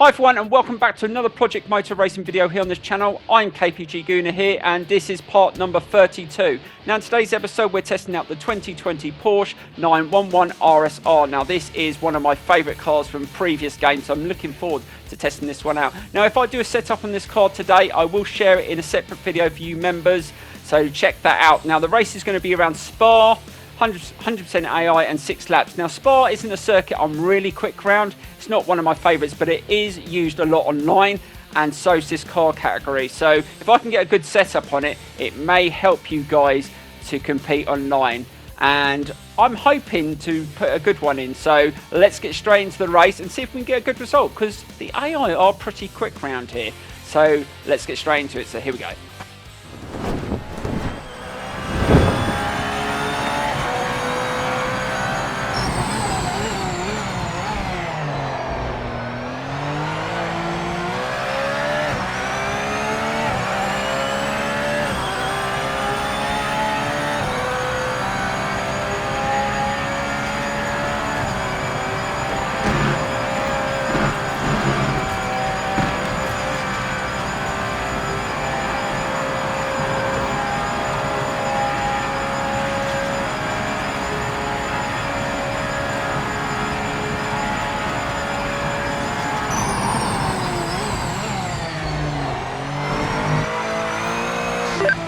Hi everyone and welcome back to another Project Motor Racing video here on this channel. I'm KPG Gooner here and this is part number 32. Now in today's episode we're testing out the 2020 Porsche 911 RSR. Now this is one of my favourite cars from previous games, so I'm looking forward to testing this one out. Now if I do a setup on this car today, I will share it in a separate video for you members, so check that out. Now the race is going to be around Spa, 100% AI and 6 laps. Now Spa isn't a circuit I'm really quick round. It's not one of my favourites, but it is used a lot online and so is this car category. So if I can get a good setup on it, it may help you guys to compete online. And I'm hoping to put a good one in. So let's get straight into the race and see if we can get a good result, because the AI are pretty quick round here. So let's get straight into it. So here we go.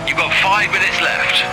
You've got 5 minutes left.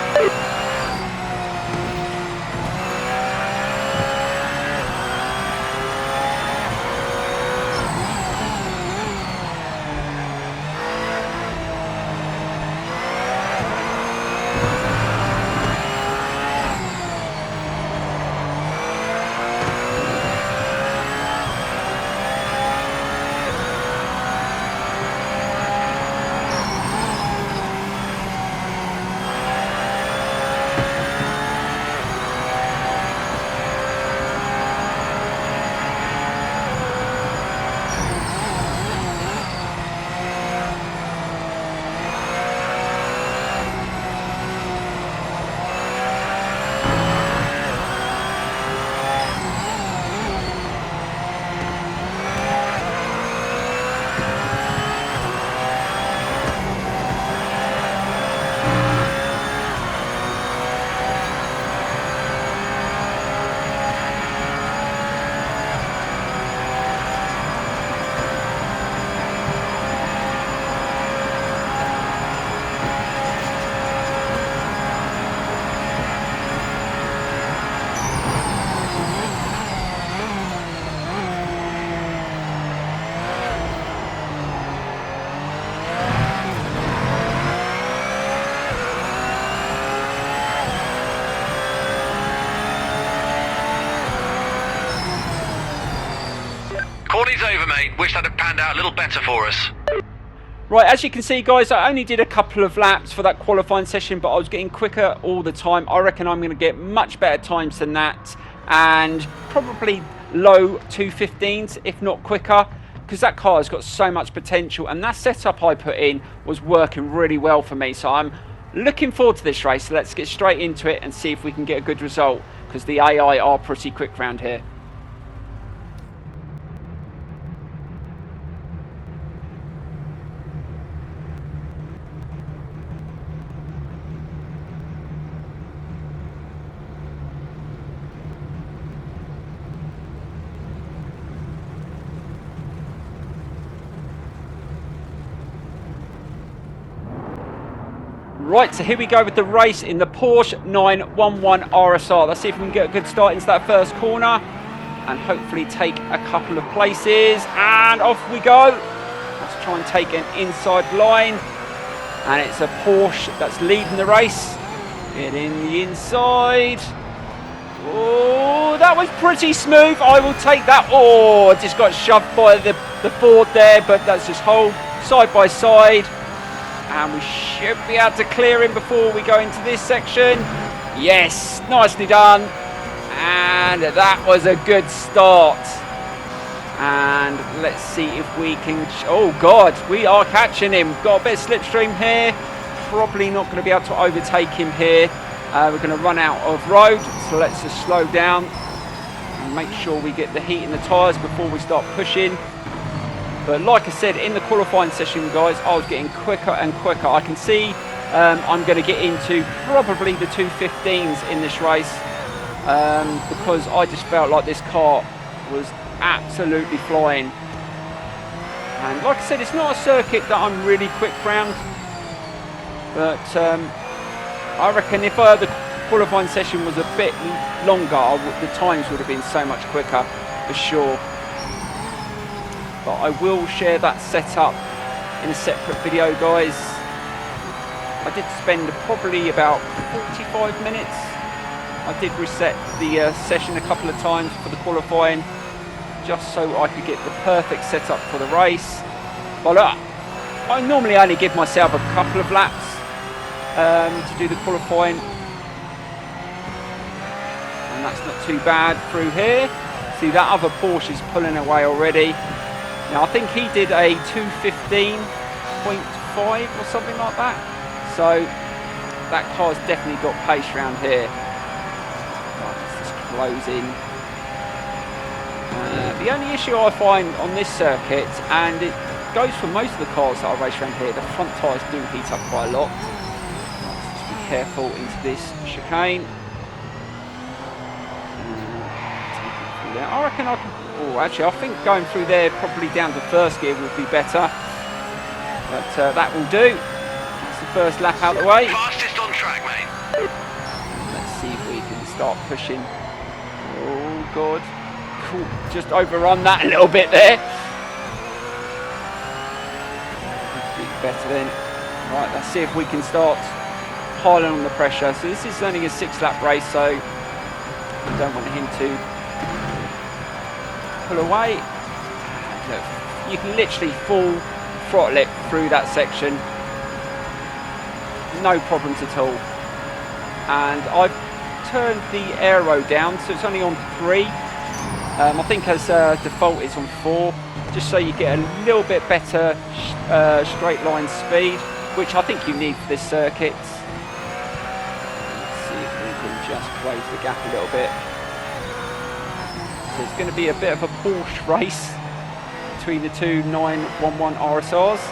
Corning's over, mate. Wish that had panned out a little better for us. Right, as you can see guys, I only did a couple of laps for that qualifying session, but I was getting quicker all the time. I reckon I'm going to get much better times than that, and probably low 2:15s, if not quicker, because that car has got so much potential, and that setup I put in was working really well for me. So I'm looking forward to this race. So let's get straight into it and see if we can get a good result, because the AI are pretty quick round here. Right, so here we go with the race in the Porsche 911 RSR. Let's see if we can get a good start into that first corner and hopefully take a couple of places. And off we go. Let's try and take an inside line. And it's a Porsche that's leading the race. Get in the inside. Oh, that was pretty smooth. I will take that. Oh, I just got shoved by the Ford there, but that's just hold side by side. And we should be able to clear him before we go into this section. Yes, nicely done. And that was a good start. And let's see if we can... Oh, God, we are catching him. Got a bit of slipstream here. Probably not going to be able to overtake him here. We're going to run out of road. So let's just slow down and make sure we get the heat in the tyres before we start pushing. But like I said, in the qualifying session, guys, I was getting quicker and quicker. I can see I'm going to get into probably the 215s in this race because I just felt like this car was absolutely flying. And like I said, it's not a circuit that I'm really quick round, but I reckon if the qualifying session was a bit longer, the times would have been so much quicker for sure. But I will share that setup in a separate video, guys. I did spend probably about 45 minutes. I did reset the session a couple of times for the qualifying, just so I could get the perfect setup for the race. But I normally only give myself a couple of laps to do the qualifying, and that's not too bad through here. See, that other Porsche is pulling away already. Now I think he did a 215.5 or something like that, so that car's definitely got pace around here. Right, let's just close in. The only issue I find on this circuit, and it goes for most of the cars that I race around here, the front tyres do heat up quite a lot. Let's just be careful into this chicane. I reckon I can... Oh, actually, I think going through there probably down to first gear would be better. But that will do. That's the first lap out of the way. Fastest on track, mate. Let's see if we can start pushing. Oh, God. Cool. Just overrun that a little bit there. Be better then. Right, let's see if we can start piling on the pressure. So this is only a 6-lap race, so we don't want him to pull away. Look, you can literally full throttle it through that section, no problems at all. And I've turned the aero down, so it's only on 3. I think as default it's on 4, just so you get a little bit better straight line speed, which I think you need for this circuit. Let's see if we can just close the gap a little bit. So it's going to be a bit of a Porsche race between the two 911 RSRs.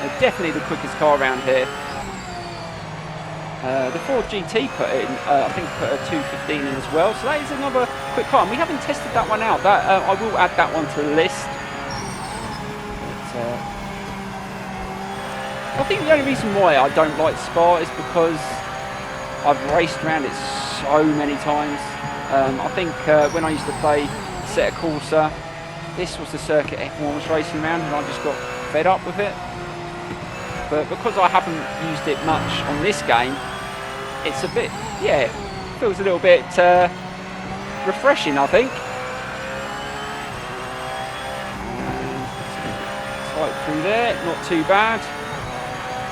They're definitely the quickest car around here. The Ford GT put in, I think put a 215 in as well, so that is another quick car. And we haven't tested that one out. That I will add that one to the list. But, I think the only reason why I don't like Spa is because I've raced around it so many times. I think when I used to play Set Corsa, this was the circuit everyone was racing around, and I just got fed up with it. But because I haven't used it much on this game, it's a bit, yeah, feels a little bit refreshing, I think. Tight through there, not too bad.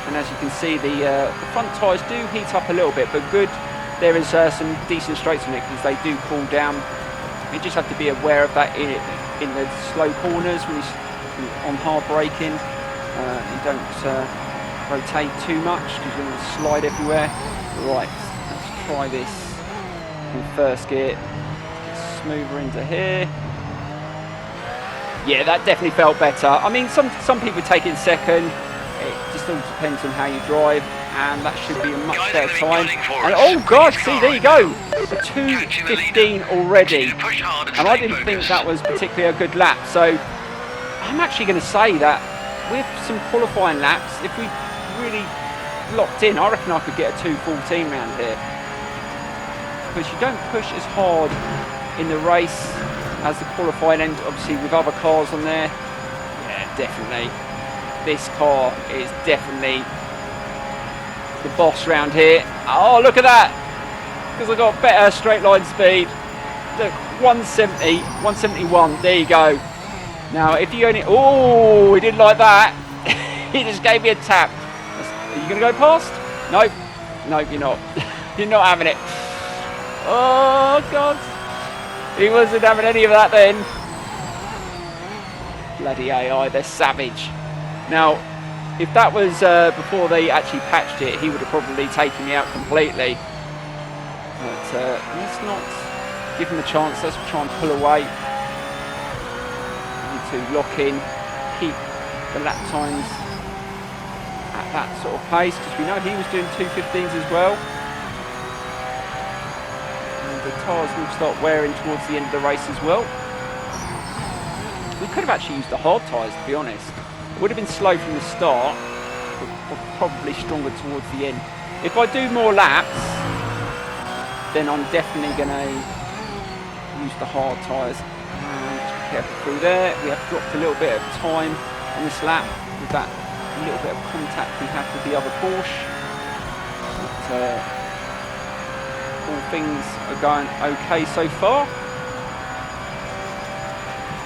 And as you can see, the front tyres do heat up a little bit, but good. There is some decent straights on it because they do cool down. You just have to be aware of that in the slow corners when you're on hard braking. You don't rotate too much because you're going to slide everywhere. Right, let's try this in first gear. Smoother into here. Yeah, that definitely felt better. I mean, some people take it in second. It just all depends on how you drive, and that should be a much better time. And oh gosh, see, there you go, the 215 already, and I didn't think that was particularly a good lap. So I'm actually going to say that with some qualifying laps, if we really locked in, I reckon I could get a 214 round here, because you don't push as hard in the race as the qualifying end, obviously with other cars on there. Yeah, definitely. This car is definitely the boss round here. Oh, look at that! Because I got better straight line speed. Look, 170, 171. There you go. Now, if you only... Oh, he didn't like that. He just gave me a tap. Are you going to go past? Nope. Nope, you're not. You're not having it. Oh, God. He wasn't having any of that then. Bloody AI, they're savage. Now, if that was before they actually patched it, he would have probably taken me out completely. But let's not give him a chance. Let's try and pull away. to lock in, keep the lap times at that sort of pace, because we know he was doing 2:15s as well. And the tyres will start wearing towards the end of the race as well. We could have actually used the hard tyres, to be honest. It would have been slow from the start, but probably stronger towards the end. If I do more laps, then I'm definitely going to use the hard tyres. Just be careful through there. We have dropped a little bit of time on this lap with that little bit of contact we had with the other Porsche. But, all things are going okay so far.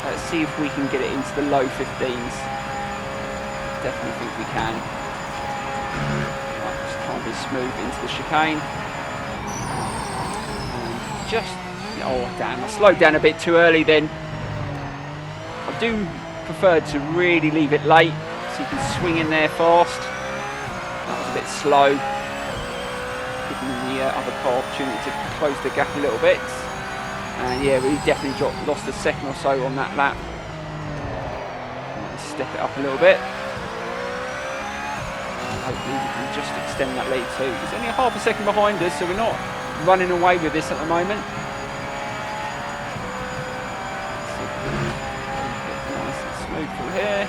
Let's see if we can get it into the low 15s. Definitely think we can. Right, just try and be smooth into the chicane. And just, oh damn, I slowed down a bit too early then. I do prefer to really leave it late so you can swing in there fast. That was a bit slow, giving the other car opportunity to close the gap a little bit. And yeah, we definitely lost a second or so on that lap. Step it up a little bit. Hopefully we can just extend that lead too. He's only half a second behind us, so we're not running away with this at the moment. Nice and smooth through here.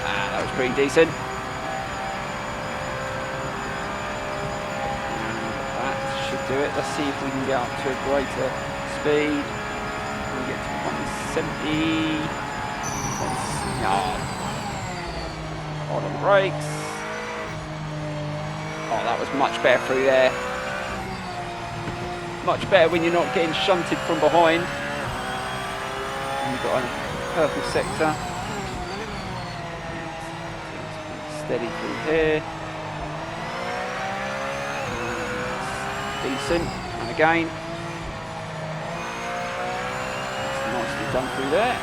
That was pretty decent. Do it. Let's see if we can get up to a greater speed. We get to 170. Hold on the brakes. Oh, that was much better through there. Much better when you're not getting shunted from behind. And you've got a purple sector. Steady through here. Decent, and again, that's nicely done through there.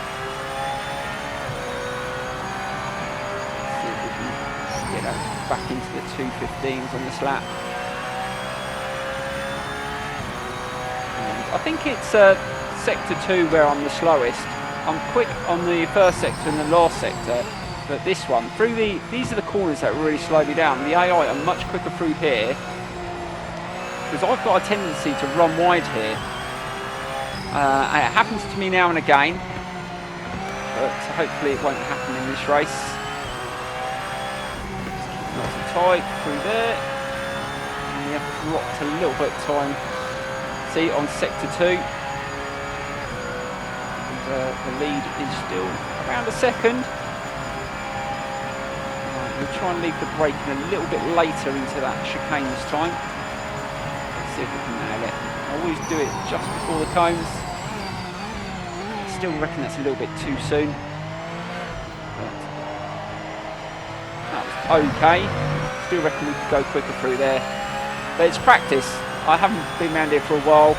Let's see if we can get back into the 2:15s on this lap. And I think it's sector 2 where I'm the slowest. I'm quick on the first sector and the last sector, but this one, these are the corners that really slow me down. The AI are much quicker through here, because I've got a tendency to run wide here. And it happens to me now and again, but hopefully it won't happen in this race. Nice and tight through there. And we have dropped a little bit of time. See, on sector 2. And, the lead is still around a second. We'll try and leave the braking a little bit later into that chicane this time. See if we can nail it. I always do it just before the cones. I still reckon that's a little bit too soon. But that was okay. Still reckon we could go quicker through there. But it's practice. I haven't been around here for a while.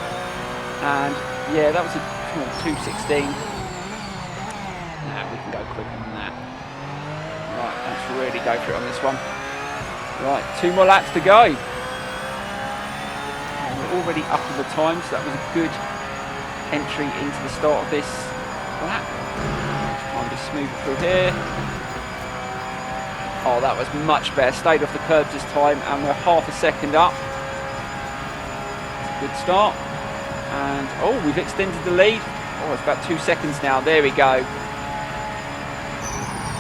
And yeah, that was a 2:16. Nah, we can go quicker than that. Right, let's really go for it on this one. Right, 2 more laps to go. Already up in the time, so that was a good entry into the start of this lap. Try and be smooth through here. Oh, that was much better. Stayed off the curbs this time, and we're half a second up. Good start. And oh, we've extended the lead. Oh, it's about 2 seconds now. There we go.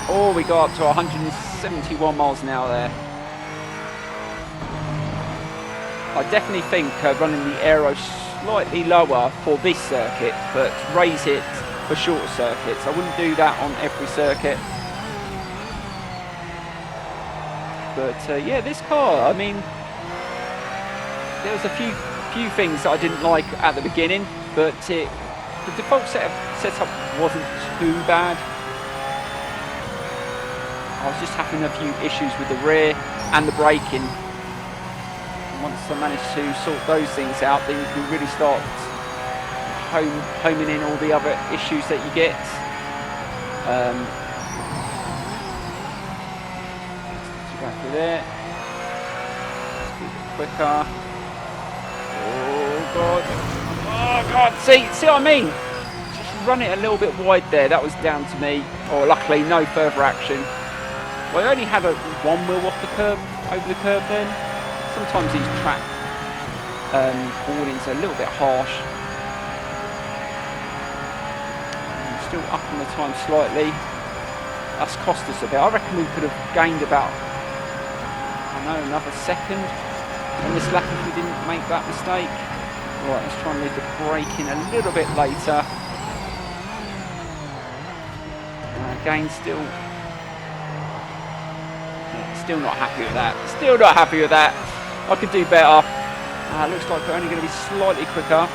Oh, we got up to 171 miles an hour there. I definitely think running the aero slightly lower for this circuit, but raise it for shorter circuits. I wouldn't do that on every circuit. But yeah, this car, I mean, there was a few things that I didn't like at the beginning, but the default setup wasn't too bad. I was just having a few issues with the rear and the braking. Once I manage to sort those things out, then you can really start homing in all the other issues that you get. Let's go through there. Let's keep it quicker. Oh god! Oh god! See what I mean? Just run it a little bit wide there. That was down to me. Or luckily, no further action. Well, I only had one wheel off the curb, over the curb then. Sometimes these track warnings are a little bit harsh. I'm still up on the time slightly. That's cost us a bit. I reckon we could have gained about, I don't know, another second on this lap if we didn't make that mistake. Right, let's try and leave the brake in a little bit later. Again, still not happy with that. Still not happy with that. I could do better. Looks like we're only going to be slightly quicker,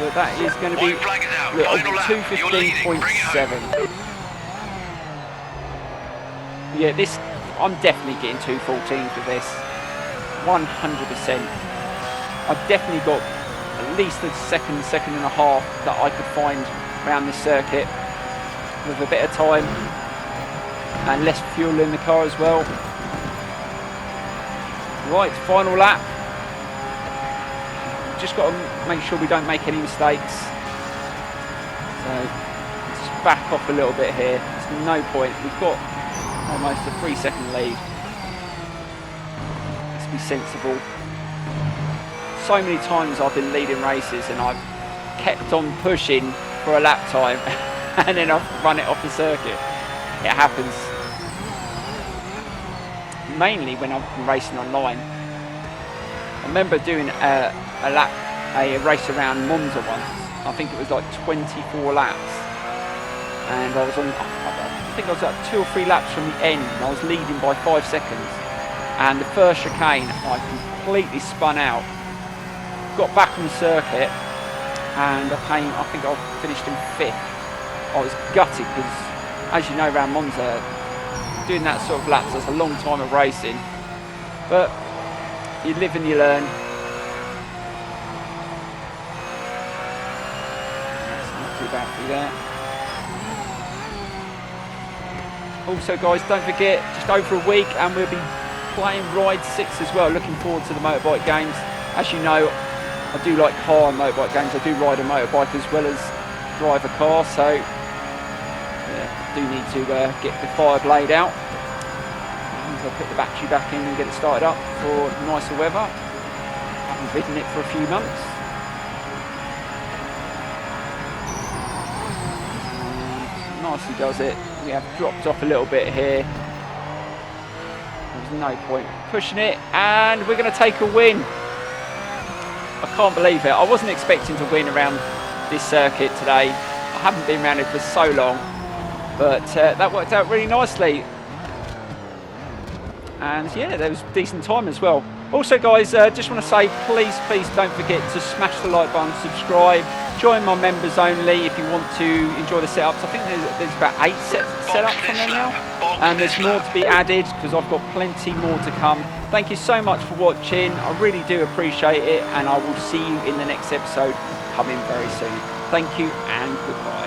but that is going to be 2:15.7. Yeah, this, I'm definitely getting 2:14 for this. 100%. I've definitely got at least a second and a half that I could find around this circuit with a bit of time and less fuel in the car as well. Right, final lap. Just got to make sure we don't make any mistakes. So just back off a little bit here. There's no point. We've got almost a 3-second lead. Let's be sensible. So many times I've been leading races and I've kept on pushing for a lap time and then I've run it off the circuit. It happens. Mainly when I'm racing online. I remember doing a race around Monza once. I think it was like 24 laps. And I was on, I think I was like 2 or 3 laps from the end. And I was leading by 5 seconds. And the first chicane, I completely spun out. Got back on the circuit. And I think I finished in 5th. I was gutted because, as you know, around Monza, doing that sort of laps, that's a long time of racing. But you live and you learn. That's not too bad for you there. Also, guys, don't forget, just over a week and we'll be playing Ride 6 as well. Looking forward to the motorbike games. As you know, I do like car and motorbike games. I do ride a motorbike as well as drive a car, so yeah, I do need to get the fire blade out. I'll put the battery back in and get it started up for nicer weather. I haven't ridden it for a few months. Nicely does it. We have dropped off a little bit here. There's no point pushing it, and we're going to take a win. I can't believe it. I wasn't expecting to win around this circuit today. I haven't been around it for so long, but that worked out really nicely. And yeah, there was a decent time as well. Also, guys, just want to say, please don't forget to smash the like button, subscribe, join my members only if you want to enjoy the setups. I think there's about 8 setups on there now, and there's more to be added because I've got plenty more to come. Thank you so much for watching. I really do appreciate it, and I will see you in the next episode coming very soon. Thank you and goodbye.